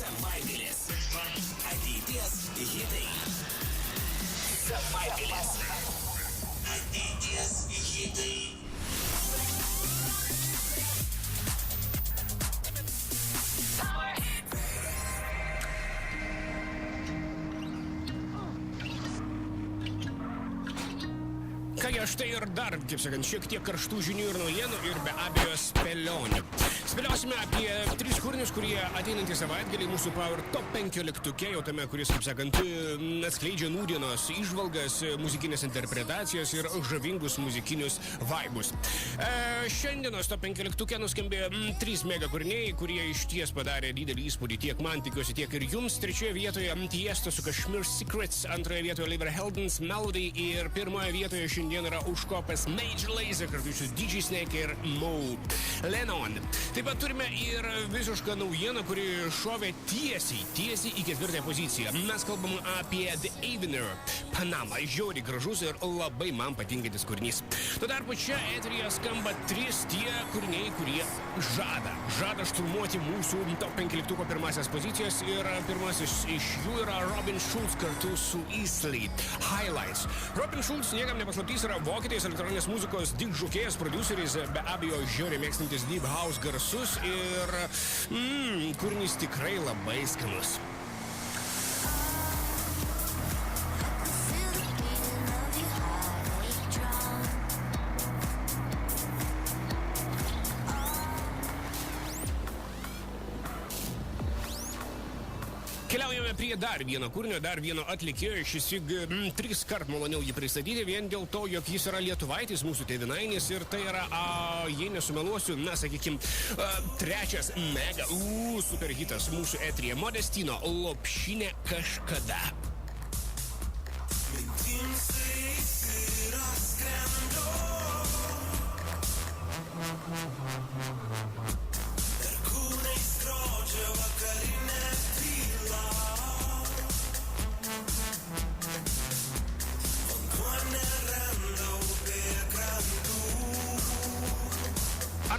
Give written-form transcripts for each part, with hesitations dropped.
Savaitgalis. Ateities hitai. Savaitgalis. Ateities hitai. Kągi, štai ir dar, kaip sakant, šiek tiek karštų žinių ir naujienų ir be abejo spėlionių. Spėliosime apie 3 kūrinius, kurie ateinantį savaitgalį mūsų Power Top 15 jau tame, kuris, kaip sakant, atskleidžia nūdienos įžvalgas, muzikinės interpretacijas ir žavingus muzikinius vaibus. Šiandienos Top 15 nuskambėjo 3 mega kūriniai, kurie išties padarė didelį įspūdį tiek man, tikiuosi, tiek ir jums. Trečioje vietoje Tiesto su Kashmir Secrets, antroje vietoje Oliver Heldens Melody ir pirmoje vietoje šiandien yra užkopęs Major Lazer kartu su DJ Snake ir Mo Lennon. Taip pat turime ir visišką naujieną, kuri šovė tiesiai į 4 poziciją. Mes kalbam apie The Avener, Panama. Žiauriai gražus ir labai man patinkantis kūrinys. Tuo tarpu čia eteryje skamba 3 tie kūriniai, kurie žada šturmuoti mūsų Top 15 pirmasias pozicijas ir pirmasis iš jų yra Robin Schulz kartu su Easley Highlights. Robin Schulz, niekam nepaslaptys, yra vokietis elektroninės muzikos diržokėjas, produceris, be abejo žiauriai mėgstantis Deep House garsus ir kūrinys tikrai labai skanus. Keliaujame prie dar vieno kūrinio, dar vieno atlikėjo. Šis 3 kart maloniau jį pristatyti vien dėl to, jog jis yra lietuvaitis, mūsų tėvynainis ir tai yra, jei nesumeluosiu, sakykim, 3 mega superhitas mūsų eteryje. Modestino Lopšinė kažkada.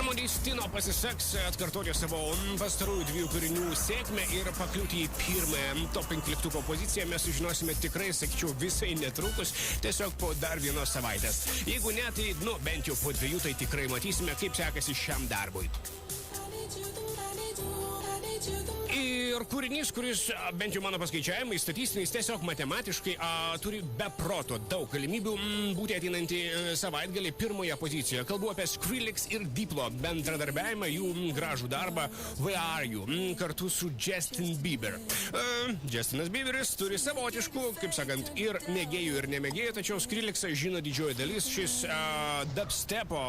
Modestino pasiseks atkartoti savo pastarųjų 2 kūrinių sėkmę ir pakliūti į pirmąją Top 15 poziciją. Mes sužinosime tikrai, sakyčiau, visai netrukus, tiesiog po dar vienos savaitės. Jeigu ne, tai, bent jau po 2 tai tikrai matysime, kaip sekasi šiam darbui. Ir kūrinys, kuris, bent jau mano paskaičiavimai, statistiniais, tiesiog matematiškai turi beproto daug galimybių būti ateinantį savaitgalį pirmoje pozicijoje. Kalbu apie Skrillex ir Diplo bendradarbiavimą, jų gražų darbą Where Are You kartu su Justin Bieber. Justinas Bieberis turi savotiškų, kaip sakant, ir mėgėjų, ir nemėgėjų, tačiau Skrillexą žino didžioji dalis. Šis dubstepo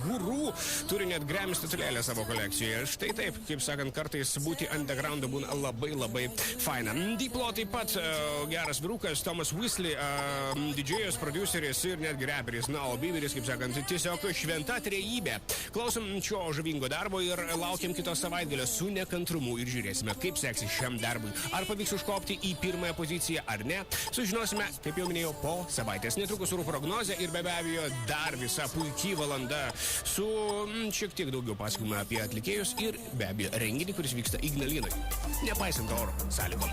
guru turi net Grammy statulėlę savo kolekcijoje. Štai taip, kaip sakant, kartais būti underground būna labai faina. Diplo taip pat geras vyrukas, Thomas Weasley, didžėjas, produceris ir netgi reperis. Na, o Bieberis, kaip sakant, tiesiog šventa trejybė. Klausom šio žavingo darbo ir laukiam kitos savaitgalio su nekantrumu ir žiūrėsime, kaip seksis šiam darbui. Ar pavyks užkopti į pirmąją poziciją ar ne, sužinosime, kaip jau minėjau, po savaitės. Netrukus orų prognozė ir be abejo dar visa puikiai valanda su šiek tiek daugiau pasakojimų apie atlikėjus ir be abejo renginį, kuris vyksta Ignalinai. Nepaisant oro sąlygom.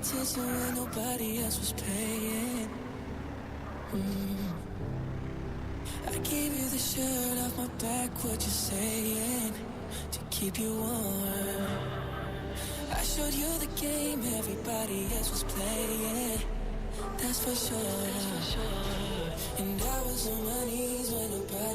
attention when nobody else was paying. I gave you the shirt off my back, what you saying, to keep you warm. I showed you the game everybody else was playing. that's for sure. And I was on my knees when nobody